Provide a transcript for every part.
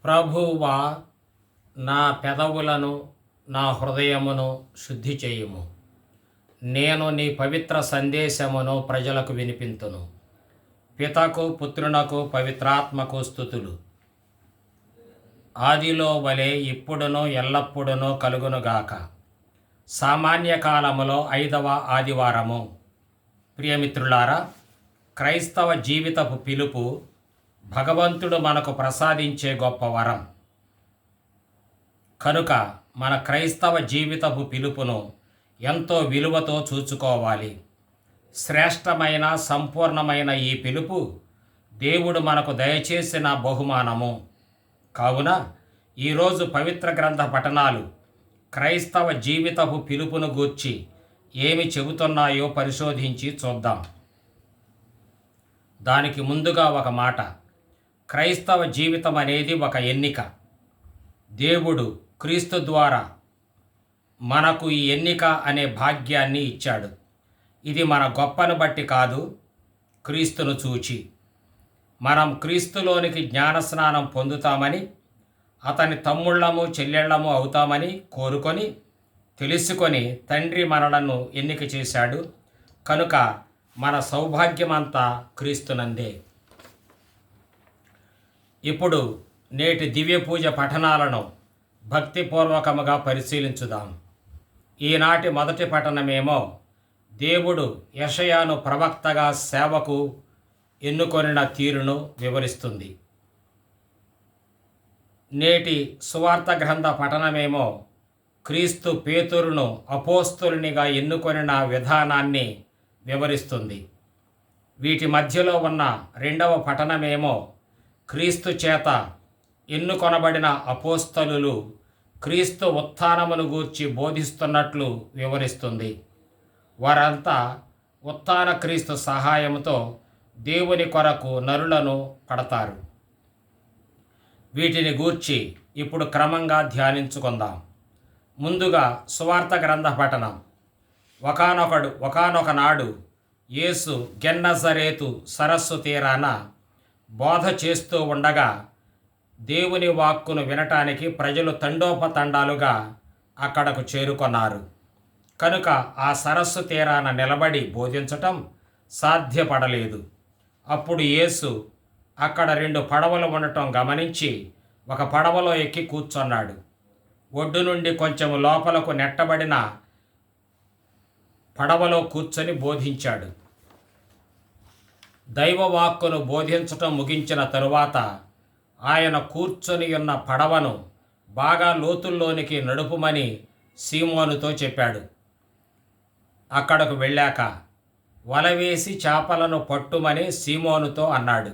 ప్రభువా, నా పెదవులను నా హృదయమును శుద్ధి చేయుము. నేను నీ పవిత్ర సందేశమును ప్రజలకు వినిపింతును. పితకు పుత్రునకు పవిత్రాత్మకు స్తుతులు. ఆదిలో వలె ఇప్పుడును ఎల్లప్పుడును కలుగునుగాక. సామాన్య కాలములో 5వ ఆదివారము. ప్రియమిత్రులారా, క్రైస్తవ జీవితపు పిలుపు భగవంతుడు మనకు ప్రసాదించే గొప్ప వరం. కనుక మన క్రైస్తవ జీవితపు పిలుపును ఎంతో విలువతో చూచుకోవాలి. శ్రేష్టమైన సంపూర్ణమైన ఈ పిలుపు దేవుడు మనకు దయచేసిన బహుమానము. కావున ఈరోజు పవిత్ర గ్రంథ పఠనాలు క్రైస్తవ జీవితపు పిలుపును గూర్చి ఏమి చెబుతున్నాయో పరిశోధించి చూద్దాం. దానికి ముందుగా ఒక మాట. క్రైస్తవ జీవితం అనేది ఒక ఎన్నిక. దేవుడు క్రీస్తు ద్వారా మనకు ఈ ఎన్నిక అనే భాగ్యాన్ని ఇచ్చాడు. ఇది మన గొప్పను బట్టి కాదు, క్రీస్తును చూచి. మనం క్రీస్తులోనికి జ్ఞానస్నానం పొందుతామని, అతని తమ్ముళ్ళము చెల్లెళ్ళము అవుతామని కోరుకొని తెలుసుకొని తండ్రి మనలను ఎన్నిక చేశాడు. కనుక మన సౌభాగ్యమంతా క్రీస్తునందే. ఇప్పుడు నేటి దివ్య పూజ పఠనాలను భక్తిపూర్వకముగా పరిశీలించుదాం. ఈనాటి మొదటి పఠనమేమో దేవుడు యెషయాను ప్రవక్తగా సేవకు ఎన్నుకొనిన తీరును వివరిస్తుంది. నేటి సువార్త గ్రంథ పఠనమేమో క్రీస్తు పేతురును అపోస్తులునిగా ఎన్నుకొనిన విధానాన్ని వివరిస్తుంది. వీటి మధ్యలో ఉన్న రెండవ పఠనమేమో క్రీస్తు చేత ఎన్నుకొనబడిన అపోస్తలులు క్రీస్తు ఉత్థానమును గూర్చి బోధిస్తున్నట్లు వివరిస్తుంది. వారంతా ఉత్థాన క్రీస్తు సహాయంతో దేవుని కొరకు నరులను కడతారు. వీటిని గూర్చి ఇప్పుడు క్రమంగా ధ్యానించుకుందాం. ముందుగా సువార్త గ్రంథ పఠనం. ఒకానొక నాడు యేసు గెన్నజరేతు సరస్సు తీరాన బోధ చేస్తూ ఉండగా దేవుని వాక్కును వినటానికి ప్రజలు తండోపతండాలుగా అక్కడకు చేరుకొన్నారు. కనుక ఆ సరస్సు తీరాన నిలబడి బోధించటం సాధ్యపడలేదు. అప్పుడు యేసు అక్కడ 2 పడవలు ఉండటం గమనించి ఒక పడవలో ఎక్కి కూర్చున్నాడు. ఒడ్డు నుండి కొంచెం లోపలకు నెట్టబడిన పడవలో కూర్చొని బోధించాడు. దైవవాక్కును బోధించటం ముగించిన తరువాత ఆయన కూర్చొని ఉన్న పడవను బాగా లోతుల్లోనికి నడుపుమని సీమోనుతో చెప్పాడు. అక్కడకు వెళ్ళాక వలవేసి చేపలను పట్టుమని సీమోనుతో అన్నాడు.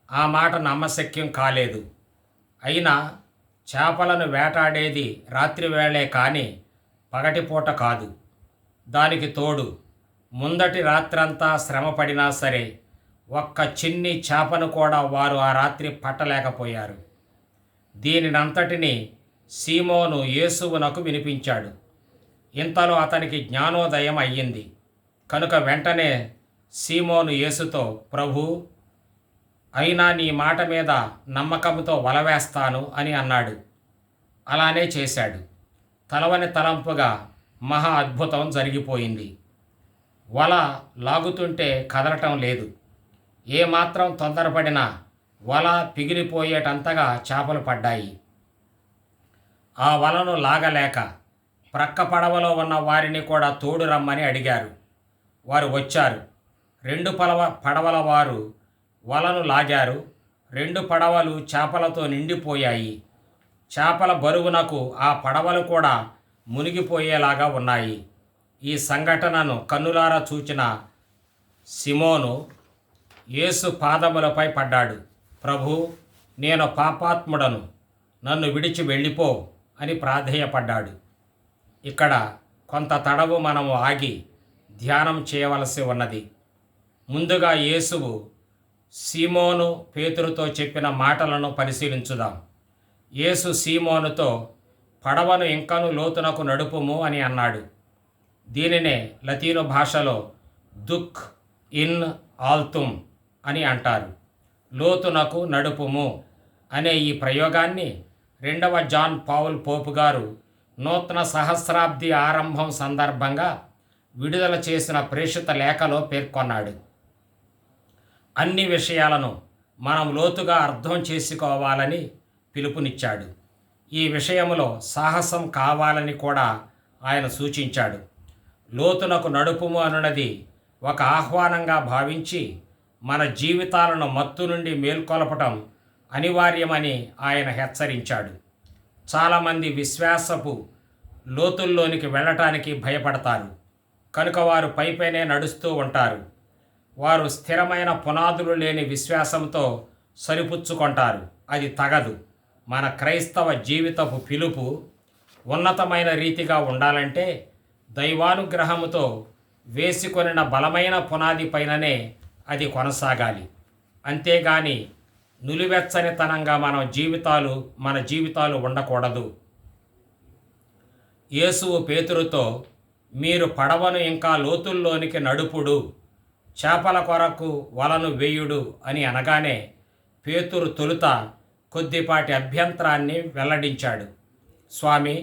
ఆ మాట నమ్మశక్యం కాలేదు. అయినా చేపలను వేటాడేది రాత్రి వేళే కానీ పగటిపూట కాదు. దానికి తోడు ముందటి రాత్రంతా శ్రమపడినా సరే ఒక్క చిన్ని చేపను కూడా వారు ఆ రాత్రి పట్టలేకపోయారు. దీనినంతటినీ సీమోను యేసువునకు వినిపించాడు. ఇంతలో అతనికి జ్ఞానోదయం అయ్యింది. కనుక వెంటనే సీమోను యేసుతో, ప్రభూ, అయినా నీ మాట మీద నమ్మకంతో వలవేస్తాను అని అన్నాడు. అలానే చేశాడు. తలవని తలంపుగా మహా అద్భుతం జరిగిపోయింది. వల లాగుతుంటే కదలటం లేదు. ఏమాత్రం తొందరపడినా వల పిగిలిపోయేటంతగా చేపలు పడ్డాయి. ఆ వలను లాగలేక ప్రక్క పడవలో ఉన్న వారిని కూడా తోడు రమ్మని అడిగారు. వారు వచ్చారు. 2 పడవల వారు వలను లాగారు. 2 పడవలు చేపలతో నిండిపోయాయి. చేపల బరువునకు ఆ పడవలు కూడా మునిగిపోయేలాగా ఉన్నాయి. ఈ సంఘటనను కన్నులారా చూచిన సిమోను యేసు పాదములపై పడ్డాడు. ప్రభూ, నేను పాపాత్ముడను, నన్ను విడిచి వెళ్ళిపో అని ప్రాధేయపడ్డాడు. ఇక్కడ కొంత తడవు మనము ఆగి ధ్యానం చేయవలసి ఉన్నది. ముందుగా యేసువు సీమోను పేతురుతో చెప్పిన మాటలను పరిశీలించుదాం. యేసు సీమోనుతో పడవను ఇంకను లోతునకు నడుపుము అని అన్నాడు. దీనినే లతీను భాషలో దుక్ ఇన్ ఆల్తుమ్ అని అంటారు. లోతునకు నడుపుము అనే ఈ ప్రయోగాన్ని 2వ జాన్ పావుల్ పోపు గారు నూతన సహస్రాబ్ది ఆరంభం సందర్భంగా విడుదల చేసిన ప్రేషిత లేఖలో పేర్కొన్నాడు. అన్ని విషయాలను మనం లోతుగా అర్థం చేసుకోవాలని పిలుపునిచ్చాడు. ఈ విషయంలో సాహసం కావాలని కూడా ఆయన సూచించాడు. లోతునకు నడుపుము అనున్నది ఒక ఆహ్వానంగా భావించి మన జీవితాలను మత్తు నుండి మేల్కొల్పటం అనివార్యమని ఆయన హెచ్చరించాడు. చాలామంది విశ్వాసపు లోతుల్లోనికి వెళ్ళటానికి భయపడతారు కనుక వారు పైపైనే నడుస్తూ ఉంటారు. వారు స్థిరమైన పునాదులు లేని విశ్వాసంతో సరిపుచ్చుకుంటారు. అది తగదు. మన క్రైస్తవ జీవితపు పిలుపు ఉన్నతమైన రీతిగా ఉండాలంటే దైవానుగ్రహముతో వేసుకొనిన బలమైన పునాది పైననే అది కొనసాగాలి. అంతేగాని నులివెచ్చనితనంగా మన జీవితాలు ఉండకూడదు. యేసువు పేతురుతో, మీరు పడవను ఇంకా లోతుల్లోనికి నడుపుడు, చేపల కొరకు వలను వేయుడు అని అనగానే పేతురు తొలుత కొద్దిపాటి అభ్యంతరాన్ని వెల్లడించాడు. స్వామి,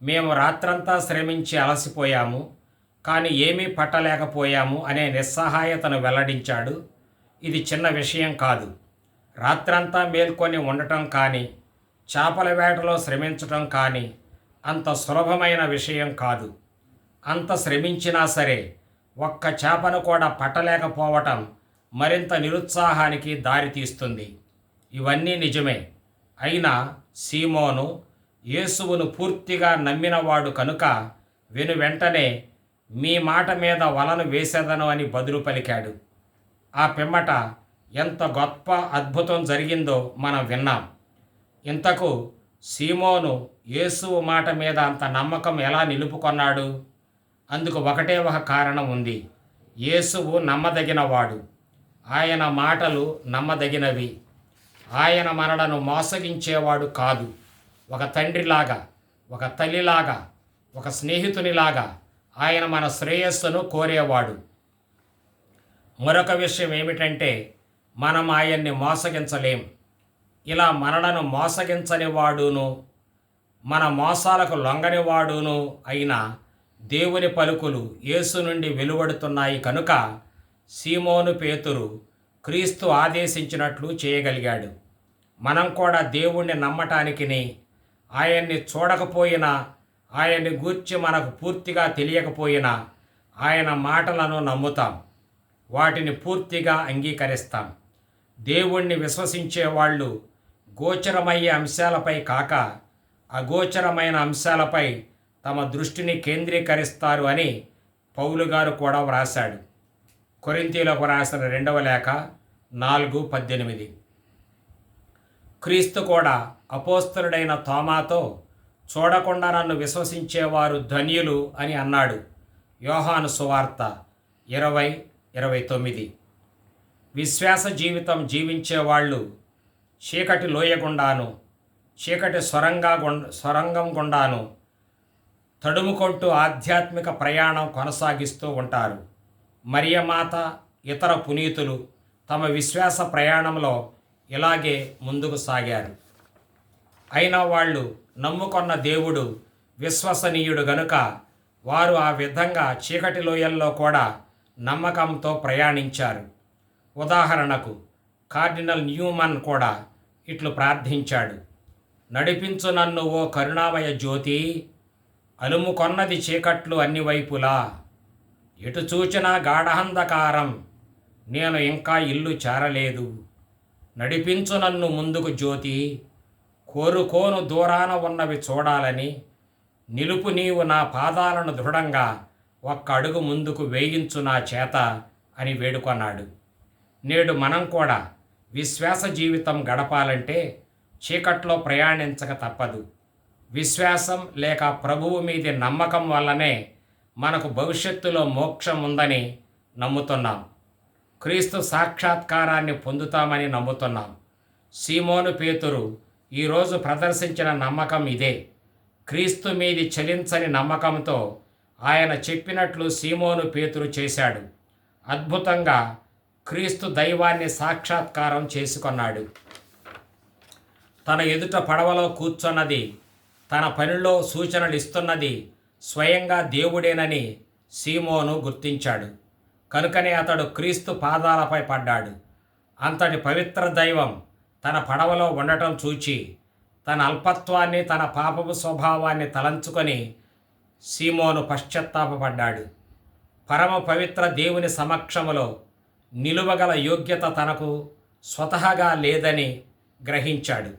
మేము రాత్రంతా శ్రమించి అలసిపోయాము, కానీ ఏమీ పట్టలేకపోయాము అనే నిస్సహాయతను వెల్లడించాడు. ఇది చిన్న విషయం కాదు. రాత్రంతా మేల్కొని ఉండటం కానీ చేపల వేటలో శ్రమించటం కానీ అంత సులభమైన విషయం కాదు. అంత శ్రమించినా సరే ఒక్క చేపను కూడా పట్టలేకపోవటం మరింత నిరుత్సాహానికి దారితీస్తుంది. ఇవన్నీ నిజమే. అయినా సీమోను యేసువును పూర్తిగా నమ్మినవాడు కనుక వెంటనే మీ మాట మీద వలను వేసేదను అని బదులు పలికాడు. ఆ పిమ్మట ఎంత గొప్ప అద్భుతం జరిగిందో మనం విన్నాం. ఇంతకు సీమోను యేసువు మాట మీద అంత నమ్మకం ఎలా నిలుపుకొన్నాడు? అందుకు ఒకటే ఒక కారణం ఉంది. యేసువు నమ్మదగినవాడు. ఆయన మాటలు నమ్మదగినవి. ఆయన మనలను మోసగించేవాడు కాదు. ఒక తండ్రిలాగా, ఒక తల్లిలాగా, ఒక స్నేహితునిలాగా ఆయన మన శ్రేయస్సును కోరేవాడు. మరొక విషయం ఏమిటంటే మనం ఆయన్ని మోసగించలేం. ఇలా మనలను మోసగించని వాడును, మన మోసాలకు లొంగనివాడును అయిన దేవుని పలుకులు యేసు నుండి వెలువడుతున్నాయి కనుక సీమోను పేతురు క్రీస్తు ఆదేశించినట్లు చేయగలిగాడు. మనం కూడా దేవుణ్ణి నమ్మటానికిని, ఆయన్ని చూడకపోయినా, ఆయన్ని గూర్చి మనకు పూర్తిగా తెలియకపోయినా ఆయన మాటలను నమ్ముతాం, వాటిని పూర్తిగా అంగీకరిస్తాం. దేవుణ్ణి విశ్వసించే వాళ్ళు గోచరమయ్యే అంశాలపై కాక అగోచరమైన అంశాలపై తమ దృష్టిని కేంద్రీకరిస్తారు అని పౌలు గారు కూడా వ్రాశాడు. కొరింథీయులకు రాసిన 2వ లేఖ 4:18. క్రీస్తు కూడా అపోస్తలుడైన తోమాతో చూడకుండా నన్ను విశ్వసించేవారు ధన్యులు అని అన్నాడు. యోహాను సువార్త 20:29. విశ్వాస జీవితం జీవించేవాళ్ళు చీకటి లోయ గుండాను, చీకటి సొరంగం గుండాను తడుముకొంటూ ఆధ్యాత్మిక ప్రయాణం కొనసాగిస్తూ ఉంటారు. మరియమాత, ఇతర పునీతులు తమ విశ్వాస ప్రయాణంలో ఇలాగే ముందుకు సాగారు. అయినా వాళ్ళు నమ్ముకొన్న దేవుడు విశ్వసనీయుడు గనుక వారు ఆ విధంగా చీకటి లోయల్లో కూడా నమ్మకంతో ప్రయాణించారు. ఉదాహరణకు కార్డినల్ న్యూమన్ కూడా ఇట్లు ప్రార్థించాడు. నడిపించు నన్ను ఓ కరుణామయ జ్యోతి, అలుముకొన్నది చీకట్లు అన్ని వైపులా, ఎటు చూచినా గాఢాంధకారం, నేను ఇంకా ఇల్లు చేరలేదు. నడిపించు నన్ను ముందుకు జ్యోతి, కోరుకోను దూరాన ఉన్నవి చూడాలని, నిలుపు నీవు నా పాదాలను దృఢంగా, ఒక్క అడుగు ముందుకు వేయించు నా చేత అని వేడుకొన్నాడు. నేడు మనం కూడా విశ్వాస జీవితం గడపాలంటే చీకట్లో ప్రయాణించక తప్పదు. విశ్వాసం లేక ప్రభువు మీది నమ్మకం వల్లనే మనకు భవిష్యత్తులో మోక్షం ఉందని నమ్ముతున్నాం. క్రీస్తు సాక్షాత్కారాన్ని పొందుతామని నమ్ముతున్నాం. సీమోను పేతురు ఈరోజు ప్రదర్శించిన నమ్మకం ఇదే. క్రీస్తు మీది చలించని నమ్మకంతో ఆయన చెప్పినట్లు సీమోను పేతురు చేశాడు. అద్భుతంగా క్రీస్తు దైవాన్ని సాక్షాత్కారం చేసుకున్నాడు. తన ఎదుట పడవలో కూర్చున్నది, తన పనిలో సూచనలు ఇస్తున్నది స్వయంగా దేవుడేనని సీమోను గుర్తించాడు. కనుకనే అతడు క్రీస్తు పాదాలపై పడ్డాడు. అంతటి పవిత్ర దైవం తన పడవలో ఉండటం చూచి తన అల్పత్వాన్ని, తన పాపపు స్వభావాన్ని తలంచుకొని సీమోను పశ్చాత్తాపపడ్డాడు. పరమ పవిత్ర దేవుని సమక్షములో నిలువగల యోగ్యత తనకు స్వతహాగా లేదని గ్రహించాడు.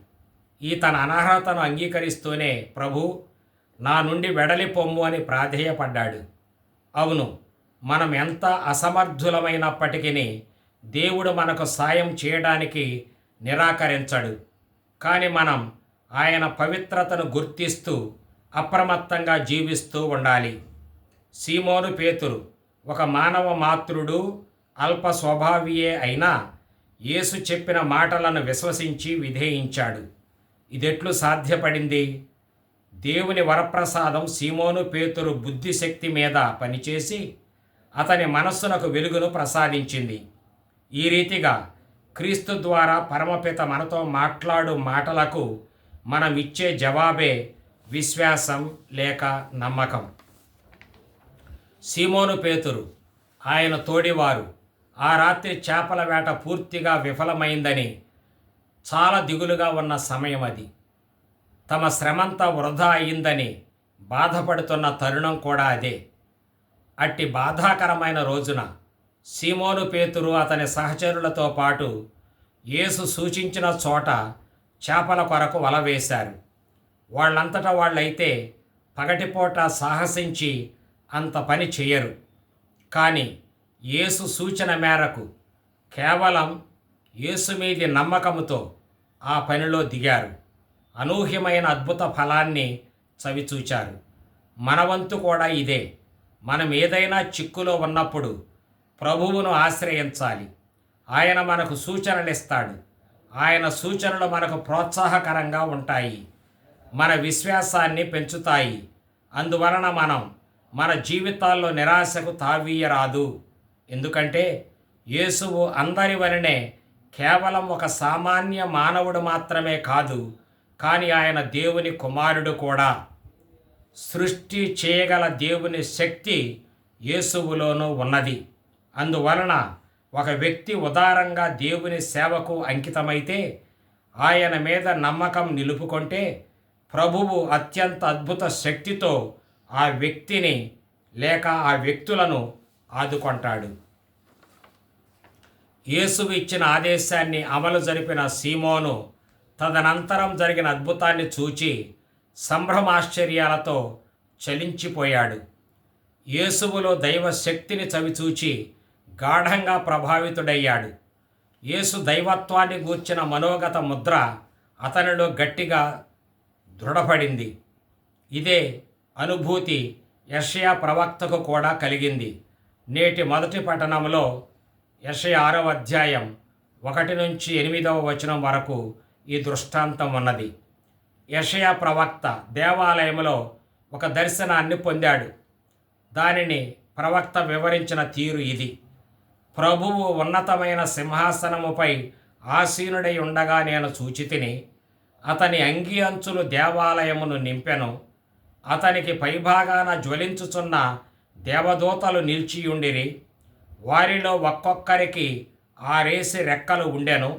ఈ తన అనర్హతను అంగీకరిస్తూనే ప్రభు, నా నుండి వెడలి పొమ్ము అని ప్రాధేయపడ్డాడు. అవును, మనం ఎంత అసమర్థులమైనప్పటికీ దేవుడు మనకు సాయం చేయడానికి నిరాకరించడు. కానీ మనం ఆయన పవిత్రతను గుర్తిస్తూ అప్రమత్తంగా జీవిస్తూ ఉండాలి. సీమోను పేతురు ఒక మానవ మాతృడు, అల్ప స్వభావియే అయినా యేసు చెప్పిన మాటలను విశ్వసించి విధేయించాడు. ఇదెట్లు సాధ్యపడింది? దేవుని వరప్రసాదం సీమోను పేతురు బుద్ధిశక్తి మీద పనిచేసి అతని మనస్సునకు వెలుగును ప్రసాదించింది. ఈ రీతిగా క్రీస్తు ద్వారా పరమపిత మనతో మాట్లాడు మాటలకు మనం ఇచ్చే జవాబే విశ్వాసం లేక నమ్మకం. సీమోను పేతురు, ఆయన తోడివారు ఆ రాత్రి చేపల వేట పూర్తిగా విఫలమైందని చాలా దిగులుగా ఉన్న సమయం అది. తమ శ్రమంతా వృధా అయిందని బాధపడుతున్న తరుణం కూడా అదే. అట్టి బాధాకరమైన రోజున సీమోను పేతురు అతని సహచరులతో పాటు యేసు సూచించిన చోట చేపల కొరకు వల వేశారు. వాళ్ళంతటా వాళ్ళైతే పగటిపూట సాహసించి అంత పని చేయరు. కానీ యేసు సూచన మేరకు కేవలం యేసు మీది నమ్మకముతో ఆ పనిలో దిగారు. అనూహ్యమైన అద్భుత ఫలాన్ని చవిచూచారు. మన వంతు కూడా ఇదే. మనం ఏదైనా చిక్కులో ఉన్నప్పుడు ప్రభువును ఆశ్రయించాలి. ఆయన మనకు సూచనలు ఇస్తాడు. ఆయన సూచనలు మనకు ప్రోత్సాహకరంగా ఉంటాయి, మన విశ్వాసాన్ని పెంచుతాయి. అందువలన మనం మన జీవితాల్లో నిరాశకు తావీయరాదు. ఎందుకంటే యేసువు అందరి వలనే కేవలం ఒక సామాన్య మానవుడు మాత్రమే కాదు, కానీ ఆయన దేవుని కుమారుడు కూడా. సృష్టి చేయగల దేవుని శక్తి యేసువులోనూ ఉన్నది. అందువలన ఒక వ్యక్తి ఉదారంగా దేవుని సేవకు అంకితమైతే, ఆయన మీద నమ్మకం నిలుపుకుంటే ప్రభువు అత్యంత అద్భుత శక్తితో ఆ వ్యక్తిని లేక ఆ వ్యక్తులను ఆదుకుంటాడు. యేసువు ఇచ్చిన ఆదేశాన్ని అమలు జరిపిన సీమోను తదనంతరం జరిగిన అద్భుతాన్ని చూచి సంభ్రమాశ్చర్యాలతో చలించిపోయాడు. యేసువులో దైవ శక్తిని చవిచూచి గాఢంగా ప్రభావితుడయ్యాడు. యేసు దైవత్వాన్ని గూర్చిన మనోగత ముద్ర అతనిలో గట్టిగా దృఢపడింది. ఇదే అనుభూతి యెషయా ప్రవక్తకు కూడా కలిగింది. నేటి మొదటి పట్టణంలో యెషయా 6వ అధ్యాయం 1 నుంచి 8వ వచనం వరకు ఈ దృష్టాంతం ఉన్నది. యెషయా ప్రవక్త దేవాలయంలో ఒక దర్శనాన్ని పొందాడు. దానిని ప్రవక్త వివరించిన తీరు ఇది: ప్రభువు ఉన్నతమైన సింహాసనముపై ఆసీనుడై ఉండగా నేను చూచితిని. అతని అంగి అంచులు దేవాలయమును నింపెను. అతనికి పైభాగాన జ్వలించుచున్న దేవదూతలు నిలిచియుండిరి. వారిలో ఒక్కొక్కరికి 6 రెక్కలు ఉండెను.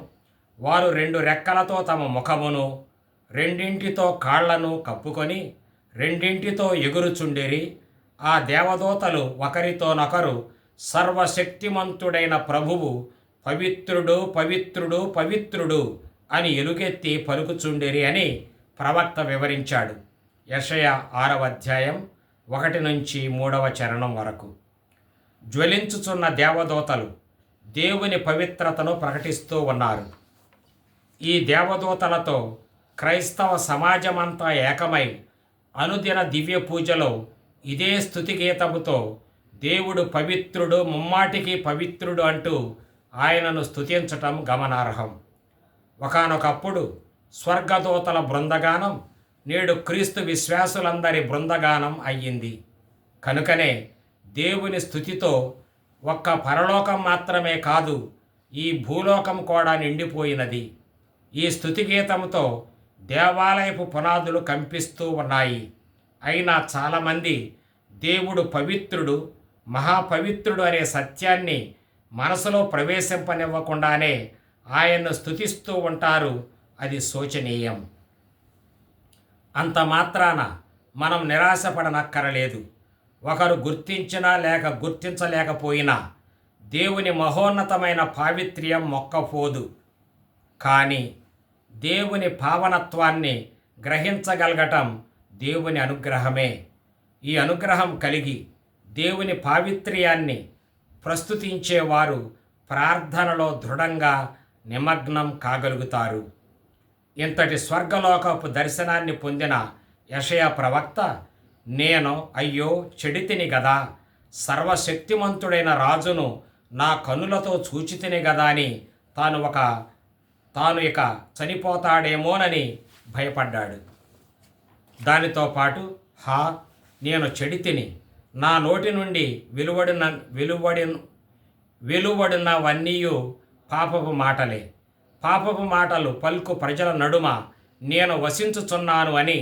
వారు 2 రెక్కలతో తమ ముఖమును, 2 కాళ్లను కప్పుకొని 2 ఎగురుచుండిరి. ఆ దేవదూతలు ఒకరితోనొకరు, సర్వశక్తిమంతుడైన ప్రభువు పవిత్రుడు, పవిత్రుడు, పవిత్రుడు అని ఎలుగెత్తి పలుకుచుండిరి అని ప్రవక్త వివరించాడు. యెషయా 6వ అధ్యాయం 1 నుంచి 3వ చరణం వరకు. జ్వలించుచున్న దేవదూతలు దేవుని పవిత్రతను ప్రకటిస్తూ ఉన్నారు. ఈ దేవదూతలతో క్రైస్తవ సమాజమంతా ఏకమై అనుదిన దివ్య పూజలో ఇదే స్తుతిగీతముతో దేవుడు పవిత్రుడు, ముమ్మాటికి పవిత్రుడు అంటూ ఆయనను స్తుతించటం గమనార్హం. ఒకానొకప్పుడు స్వర్గదూతల బృందగానం నేడు క్రీస్తు విశ్వాసులందరి బృందగానం అయ్యింది. కనుకనే దేవుని స్తుతితో ఒక్క పరలోకం మాత్రమే కాదు, ఈ భూలోకం కూడా నిండిపోయినది. ఈ స్తుతిగీతంతో దేవాలయపు పునాదులు కంపిస్తూ ఉన్నాయి. అయినా చాలామంది దేవుడు పవిత్రుడు, మహాపవిత్రుడు అనే సత్యాన్ని మనసులో ప్రవేశింపనివ్వకుండానే ఆయన్ను స్తుతిస్తూ ఉంటారు. అది శోచనీయం. అంత మాత్రాన మనం నిరాశపడనక్కరలేదు. ఒకరు గుర్తించినా లేక గుర్తించలేకపోయినా దేవుని మహోన్నతమైన పావిత్ర్యం మొక్కపోదు. కానీ దేవుని పావనత్వాన్ని గ్రహించగలగటం దేవుని అనుగ్రహమే. ఈ అనుగ్రహం కలిగి దేవుని పావిత్ర్యాన్ని ప్రస్తుతించేవారు ప్రార్థనలో దృఢంగా నిమగ్నం కాగలుగుతారు. ఇంతటి స్వర్గలోకపు దర్శనాన్ని పొందిన యెషయా ప్రవక్త, నేను అయ్యో చెడితిని గదా, సర్వశక్తిమంతుడైన రాజును నా కనులతో చూచితిని గదా అని తాను ఇక చనిపోతాడేమోనని భయపడ్డాడు. దానితో పాటు నేను చెడితిని, నా నోటి నుండి వెలువడినవన్నీయు పాపపు మాటలే, పాపపు మాటలు పలుకు ప్రజల నడుమ నేను వసించుచున్నాను అని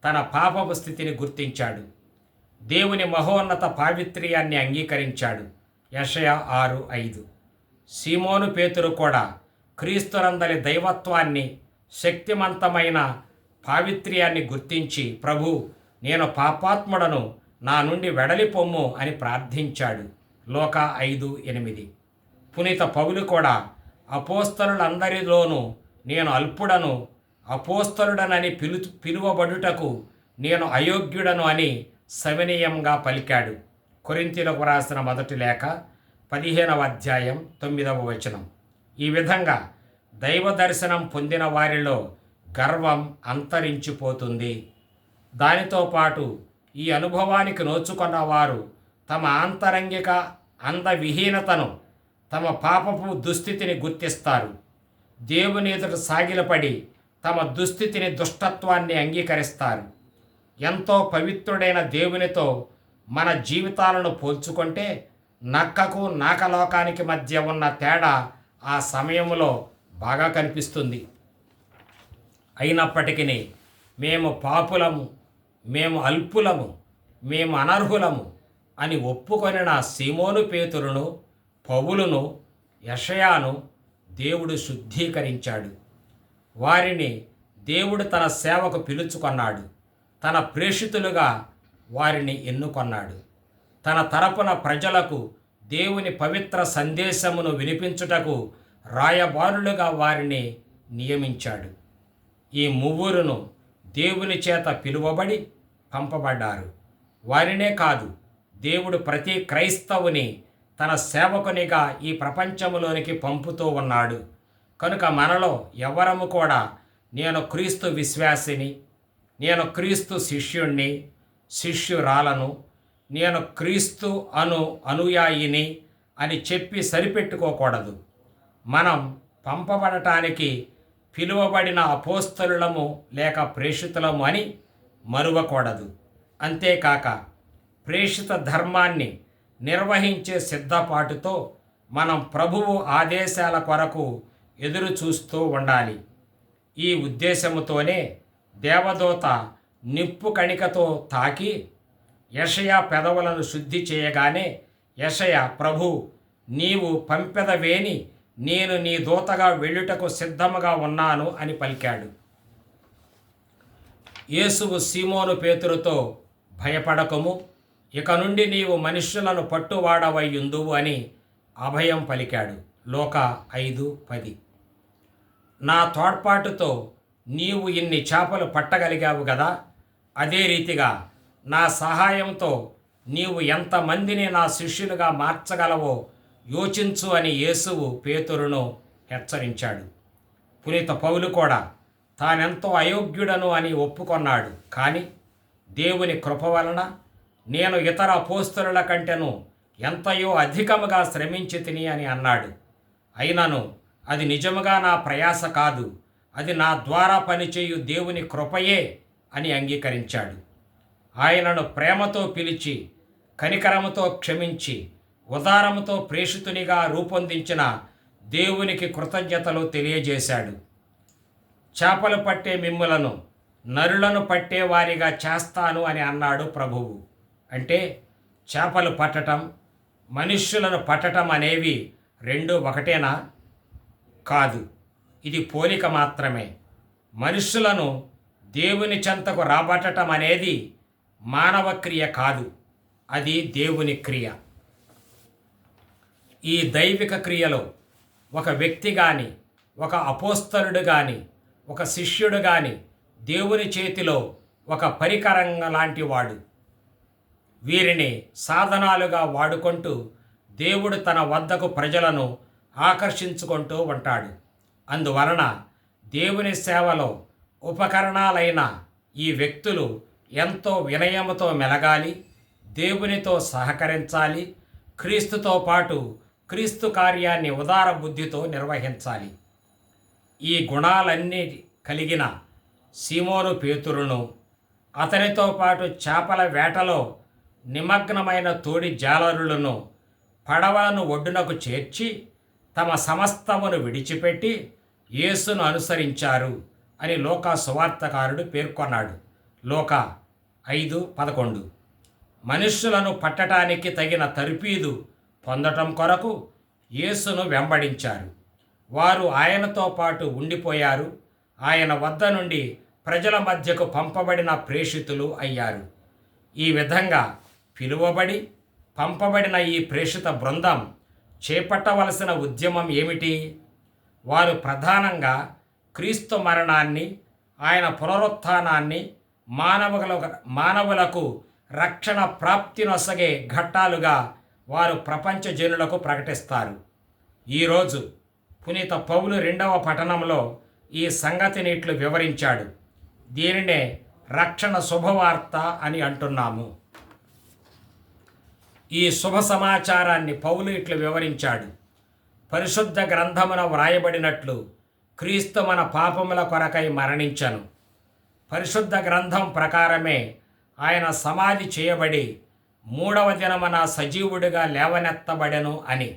తన పాపపు స్థితిని గుర్తించాడు. దేవుని మహోన్నత పావిత్ర్యాన్ని అంగీకరించాడు. యెషయా 6:5. సీమోను పేతురు కూడా క్రీస్తునందలి దైవత్వాన్ని, శక్తిమంతమైన పావిత్ర్యాన్ని గుర్తించి, ప్రభు, నేను పాపాత్ముడను, నా నుండి వెడలిపొమ్ము అని ప్రార్థించాడు. లూకా 5:8. పునీత పౌలు కూడా అపోస్తలులందరిలోనూ నేను అల్పుడను, అపోస్తలుడనని పిలువబడుటకు నేను అయోగ్యుడను అని సవినయంగా పలికాడు. కొరింథీయులకు రాసిన మొదటి లేఖ 15వ అధ్యాయం 9వ వచనం. ఈ విధంగా దైవ దర్శనం పొందిన వారిలో గర్వం అంతరించిపోతుంది. దానితో పాటు ఈ అనుభవానికి నోచుకున్న వారు తమ ఆంతరంగిక అందవిహీనతను, తమ పాపపు దుస్థితిని గుర్తిస్తారు. దేవుని ఎదుట సాగిలపడి తమ దుస్థితిని, దుష్టత్వాన్ని అంగీకరిస్తారు. ఎంతో పవిత్రుడైన దేవునితో మన జీవితాలను పోల్చుకుంటే నక్కకు నాకలోకానికి మధ్య ఉన్న తేడా ఆ సమయంలో బాగా కనిపిస్తుంది. అయినప్పటికీ మేము పాపులము, మేము అల్పులము, మేము అనర్హులము అని ఒప్పుకొనిన సీమోను పేతురును, పౌలును, యెషయాను దేవుడు శుద్ధీకరించాడు. వారిని దేవుడు తన సేవకు పిలుచుకొన్నాడు. తన ప్రేషితులుగా వారిని ఎన్నుకొన్నాడు. తన తరపున ప్రజలకు దేవుని పవిత్ర సందేశమును వినిపించుటకు రాయబారులుగా వారిని నియమించాడు. ఈ ముగ్గురును దేవుని చేత పిలువబడి పంపబడ్డారు. వారినే కాదు, దేవుడు ప్రతి క్రైస్తవుని తన సేవకునిగా ఈ ప్రపంచంలోనికి పంపుతూ ఉన్నాడు. కనుక మనలో ఎవరము కూడా నేను క్రీస్తు విశ్వాసిని, నేను క్రీస్తు శిష్యుణ్ణి, శిష్యురాలను, నేను క్రీస్తు అనుయాయిని అని చెప్పి సరిపెట్టుకోకూడదు. మనం పంపబడటానికి పిలువబడిన అపోస్తలులము లేక ప్రేషితులము అని మరువకూడదు. అంతేకాక ప్రేషిత ధర్మాన్ని నిర్వహించే సిద్ధపాటుతో మనం ప్రభువు ఆదేశాల కొరకు ఎదురు చూస్తూ ఉండాలి. ఈ ఉద్దేశముతోనే దేవదూత నిప్పు కణికతో తాకి యెషయా పెదవులను శుద్ధి చేయగానే యెషయా, ప్రభు, నీవు పంపెదవేని నేను నీ దూతగా వెళ్ళుటకు సిద్ధముగా ఉన్నాను అని పలికాడు. యేసువు సీమోను పేతురుతో, భయపడకము, ఇక నుండి నీవు మనుష్యులను పట్టువాడవయ్యుందువు అని అభయం పలికాడు. లూకా 5:10. నా తోడ్పాటుతో నీవు ఇన్ని చేపలు పట్టగలిగావు గదా, అదే రీతిగా నా సహాయంతో నీవు ఎంతమందిని నా శిష్యులుగా మార్చగలవో యోచించు అని యేసువు పేతురును హెచ్చరించాడు. పునీత పౌలు కూడా తానెంతో అయోగ్యుడను అని ఒప్పుకొన్నాడు. కానీ దేవుని కృప వలన నేను ఇతర అపోస్తలుల కంటేను ఎంతయో అధికముగా శ్రమించి తిని అని అన్నాడు. అయినను అది నిజముగా నా ప్రయాస కాదు, అది నా ద్వారా పనిచేయు దేవుని కృపయే అని అంగీకరించాడు. ఆయనను ప్రేమతో పిలిచి, కనికరముతో క్షమించి, ఉదారముతో ప్రేషితునిగా రూపొందించిన దేవునికి కృతజ్ఞతలు తెలియజేశాడు. చేపలు పట్టే మిమ్ములను నరులను పట్టేవారిగా చేస్తాను అని అన్నాడు ప్రభువు. అంటే చేపలు పట్టటం, మనుష్యులను పట్టటం అనేవి రెండు ఒకటేనా? కాదు, ఇది పోలిక మాత్రమే. మనుష్యులను దేవుని చెంతకు రాబట్టటం అనేది మానవ క్రియ కాదు, అది దేవుని క్రియ. ఈ దైవిక క్రియలో ఒక వ్యక్తి కానీ, ఒక అపోస్తలుడు కానీ, ఒక శిష్యుడు కానీ దేవుని చేతిలో ఒక పరికరంగా లాంటి వాడు. వీరిని సాధనాలుగా వాడుకుంటూ దేవుడు తన వద్దకు ప్రజలను ఆకర్షించుకుంటూ ఉంటాడు. అందువలన దేవుని సేవలో ఉపకరణాలైన ఈ వ్యక్తులు ఎంతో వినయముతో మెలగాలి, దేవునితో సహకరించాలి, క్రీస్తుతో పాటు క్రీస్తు కార్యాన్ని ఉదార బుద్ధితో నిర్వహించాలి. ఈ గుణాలన్నీ కలిగిన సీమోను పేతురును, అతనితో పాటు చేపల వేటలో నిమగ్నమైన తోడి జాలరులను పడవలను ఒడ్డునకు చేర్చి తమ సమస్తమును విడిచిపెట్టి యేసును అనుసరించారు అని లూకా సువార్తకారుడు పేర్కొన్నాడు. లూకా 5:11. మనుష్యులను పట్టటానికి తగిన తర్ఫీదు పొందటం కొరకు యేసును వెంబడించారు. వారు ఆయనతో పాటు ఉండిపోయారు. ఆయన వద్ద నుండి ప్రజల మధ్యకు పంపబడిన ప్రేషితులు అయ్యారు. ఈ విధంగా పిలువబడి పంపబడిన ఈ ప్రేషిత బృందం చేపట్టవలసిన ఉద్యమం ఏమిటి? వారు ప్రధానంగా క్రీస్తు మరణాన్ని, ఆయన పునరుత్థానాన్ని, మానవులకు రక్షణ ప్రాప్తి నొసగే ఘట్టాలుగా వారు ప్రపంచ జనులకు ప్రకటిస్తారు. ఈరోజు పునీత పౌలు 2వ పఠనంలో ఈ సంగతిని ఇట్లు వివరించాడు. దీనినే రక్షణ శుభవార్త అని అంటున్నాము. ఈ శుభ సమాచారాన్ని పౌలు ఇట్లు వివరించాడు. పరిశుద్ధ గ్రంథమున వ్రాయబడినట్లు క్రీస్తు మన పాపముల కొరకై మరణించను. పరిశుద్ధ గ్రంథం ప్రకారమే ఆయన సమాధి చేయబడి 3వ దినమున సజీవుడిగా లేవనెత్తబడెను అని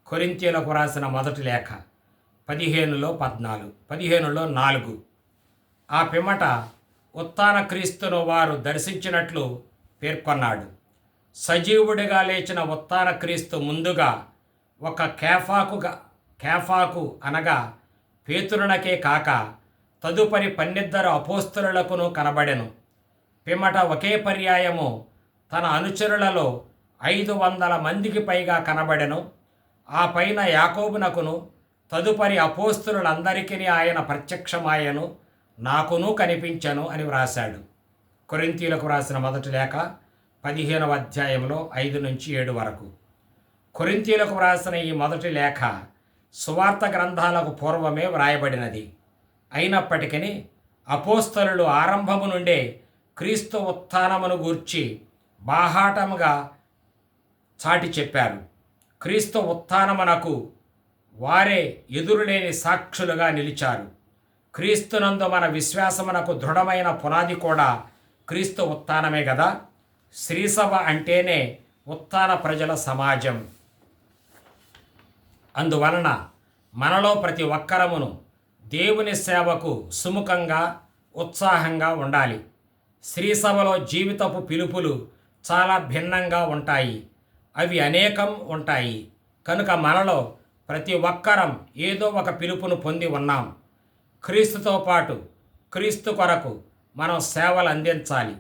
కొరింథీయులకు రాసిన మొదటి లేఖ 15:4. ఆ పిమ్మట ఉత్థాన క్రీస్తును వారు దర్శించినట్లు పేర్కొన్నాడు. సజీవుడిగా లేచిన ఉత్థాన క్రీస్తు ముందుగా ఒక కేఫాకు అనగా పేతురునకే కాక తదుపరి 12 అపోస్తలులకును కనబడెను. పిమ్మట ఒకే పర్యాయము తన అనుచరులలో 500 మందికి పైగా కనబడెను. ఆ పైన యాకోబునకును తదుపరి అపోస్తలులందరికీ ఆయన ప్రత్యక్షమాయను, నాకును కనిపించను అని వ్రాశాడు. కొరింథీయులకు రాసిన మొదటి లేఖ 15వ అధ్యాయంలో 5-7 వరకు. కొరింథీయులకు వ్రాసిన ఈ మొదటి లేఖ సువార్త గ్రంథాలకు పూర్వమే వ్రాయబడినది. అయినప్పటికీ అపోస్తలులు ఆరంభము నుండే క్రీస్తు ఉత్థానమును గూర్చి బాహాటముగా చాటి చెప్పారు. క్రీస్తు ఉత్థానమునకు వారే ఎదురులేని సాక్షులుగా నిలిచారు. క్రీస్తునందు మన విశ్వాసమునకు దృఢమైన పునాది కూడా క్రీస్తు ఉత్థానమే కదా. శ్రీసభ అంటేనే ఉత్థాన ప్రజల సమాజం. అందువలన మనలో ప్రతి ఒక్కరమును దేవుని సేవకు సుముఖంగా, ఉత్సాహంగా ఉండాలి. శ్రీసభలో జీవితపు పిలుపులు చాలా భిన్నంగా ఉంటాయి, అవి అనేకం ఉంటాయి. కనుక మనలో ప్రతి ఒక్కరం ఏదో ఒక పిలుపును పొంది ఉన్నాం. క్రీస్తుతో పాటు క్రీస్తు కొరకు మనం సేవలు అందించాలి.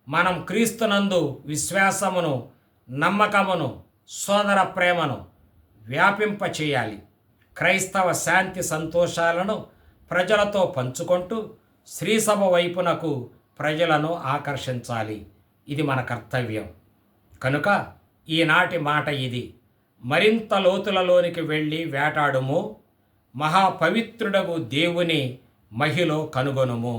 మనం క్రీస్తునందు విశ్వాసమును, నమ్మకమును, సోదర ప్రేమను వ్యాపింపచేయాలి. క్రైస్తవ శాంతి సంతోషాలను ప్రజలతో పంచుకుంటూ శ్రీసభ వైపునకు ప్రజలను ఆకర్షించాలి. ఇది మన కర్తవ్యం. కనుక ఈనాటి మాట ఇది: మరింత లోతులలోనికి వెళ్ళి వేటాడుము, మహాపవిత్రుడగు దేవుని మహిలో కనుగొనుము.